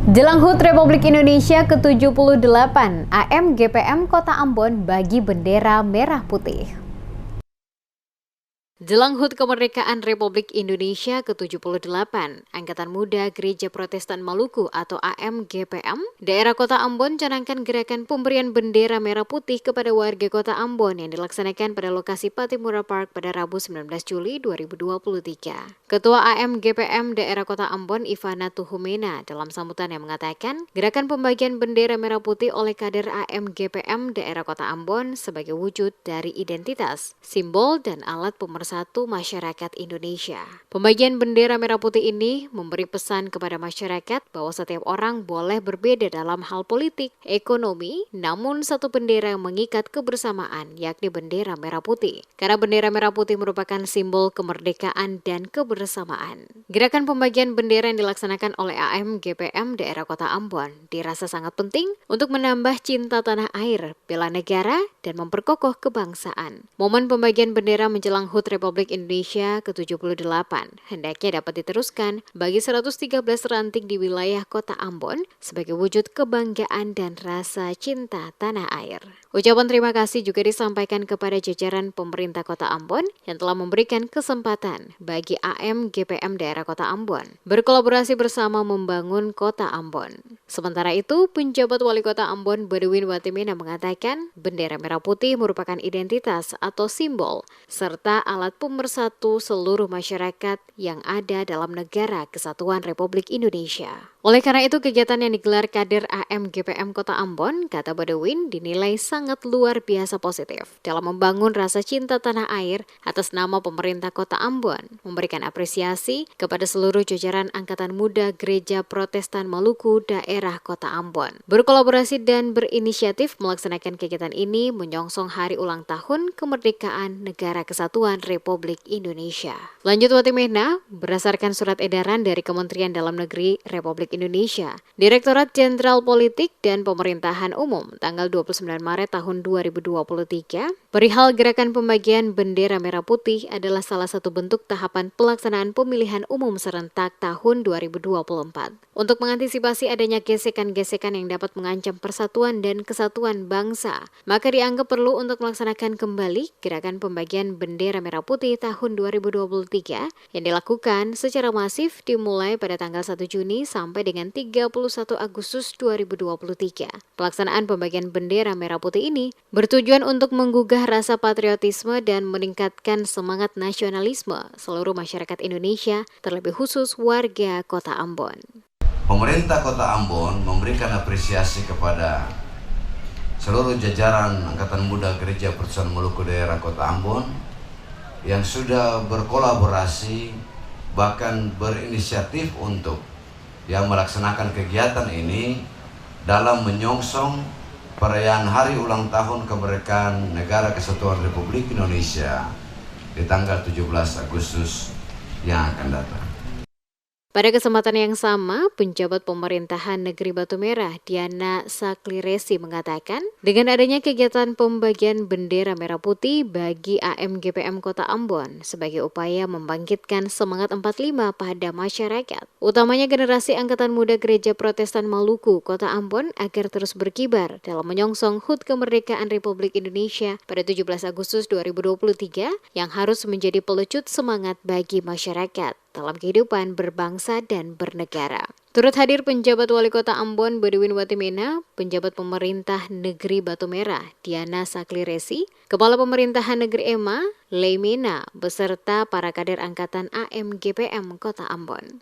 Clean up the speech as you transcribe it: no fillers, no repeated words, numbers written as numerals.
Jelang HUT Republik Indonesia ke-78, AMGPM Kota Ambon bagi bendera merah putih. Jelang HUT Kemerdekaan Republik Indonesia ke-78, Angkatan Muda Gereja Protestan Maluku atau AMGPM, daerah Kota Ambon canangkan gerakan pemberian bendera merah putih kepada warga Kota Ambon yang dilaksanakan pada lokasi Patimura Park pada Rabu 19 Juli 2023. Ketua AMGPM daerah Kota Ambon, Ivana Tuhumena, dalam sambutannya mengatakan, gerakan pembagian bendera merah putih oleh kader AMGPM daerah Kota Ambon sebagai wujud dari identitas, simbol, dan alat pemersatu masyarakat Indonesia. Pembagian bendera merah putih ini memberi pesan kepada masyarakat bahwa setiap orang boleh berbeda dalam hal politik, ekonomi, namun satu bendera yang mengikat kebersamaan, yakni bendera merah putih. Karena bendera merah putih merupakan simbol kemerdekaan dan kebersamaan. Gerakan pembagian bendera yang dilaksanakan oleh AMGPM daerah Kota Ambon dirasa sangat penting untuk menambah cinta tanah air, bela negara, dan memperkokoh kebangsaan. Momen pembagian bendera menjelang HUT Republik Indonesia ke-78 hendaknya dapat diteruskan bagi 113 ranting di wilayah Kota Ambon sebagai wujud kebanggaan dan rasa cinta tanah air. Ucapan terima kasih juga disampaikan kepada jajaran pemerintah Kota Ambon yang telah memberikan kesempatan bagi AMGPM daerah Kota Ambon berkolaborasi bersama membangun Kota Ambon. Sementara itu, penjabat Wali Kota Ambon Badewin Watimena mengatakan bendera merah putih merupakan identitas atau simbol serta alat pemersatu seluruh masyarakat yang ada dalam negara Kesatuan Republik Indonesia. Oleh karena itu, kegiatan yang digelar kader AMGPM Kota Ambon, kata Badewin, dinilai sangat luar biasa positif dalam membangun rasa cinta tanah air atas nama pemerintah Kota Ambon, memberikan apresiasi kepada seluruh jajaran Angkatan Muda Gereja Protestan Maluku daerah Kota Ambon. Berkolaborasi dan berinisiatif melaksanakan kegiatan ini menyongsong hari ulang tahun kemerdekaan Negara Kesatuan Republik Indonesia. Lanjut Watimena, berdasarkan surat edaran dari Kementerian Dalam Negeri Republik Indonesia, Direktorat Jenderal Politik dan Pemerintahan Umum tanggal 29 Maret tahun 2023, perihal gerakan pembagian bendera merah putih adalah salah satu bentuk tahapan pelaksanaan pemilihan umum serentak tahun 2024. Untuk mengantisipasi adanya gesekan-gesekan yang dapat mengancam persatuan dan kesatuan bangsa, maka dianggap perlu untuk melaksanakan kembali gerakan pembagian bendera merah putih tahun 2023 yang dilakukan secara masif dimulai pada tanggal 1 Juni sampai dengan 31 Agustus 2023. Pelaksanaan pembagian bendera merah putih ini bertujuan untuk menggugah rasa patriotisme dan meningkatkan semangat nasionalisme seluruh masyarakat Indonesia, terlebih khusus warga Kota Ambon. Pemerintah Kota Ambon memberikan apresiasi kepada seluruh jajaran Angkatan Muda Gereja Protestan Maluku daerah Kota Ambon yang sudah berkolaborasi bahkan berinisiatif untuk yang melaksanakan kegiatan ini dalam menyongsong perayaan hari ulang tahun kemerdekaan Negara Kesatuan Republik Indonesia di tanggal 17 Agustus yang akan datang. Pada kesempatan yang sama, penjabat pemerintahan negeri Batu Merah, Diana Sakliresi mengatakan, dengan adanya kegiatan pembagian bendera merah putih bagi AMGPM Kota Ambon sebagai upaya membangkitkan semangat 45 pada masyarakat, utamanya generasi Angkatan Muda Gereja Protestan Maluku Kota Ambon agar terus berkibar dalam menyongsong HUT Kemerdekaan Republik Indonesia pada 17 Agustus 2023 yang harus menjadi pelecut semangat bagi masyarakat dalam kehidupan berbangsa dan bernegara. Turut hadir penjabat Wali Kota Ambon Badewin Watimena, penjabat pemerintah negeri Batu Merah Diana Sakliresi, Kepala Pemerintahan Negeri Ema Leimena, beserta para kader angkatan AMGPM Kota Ambon.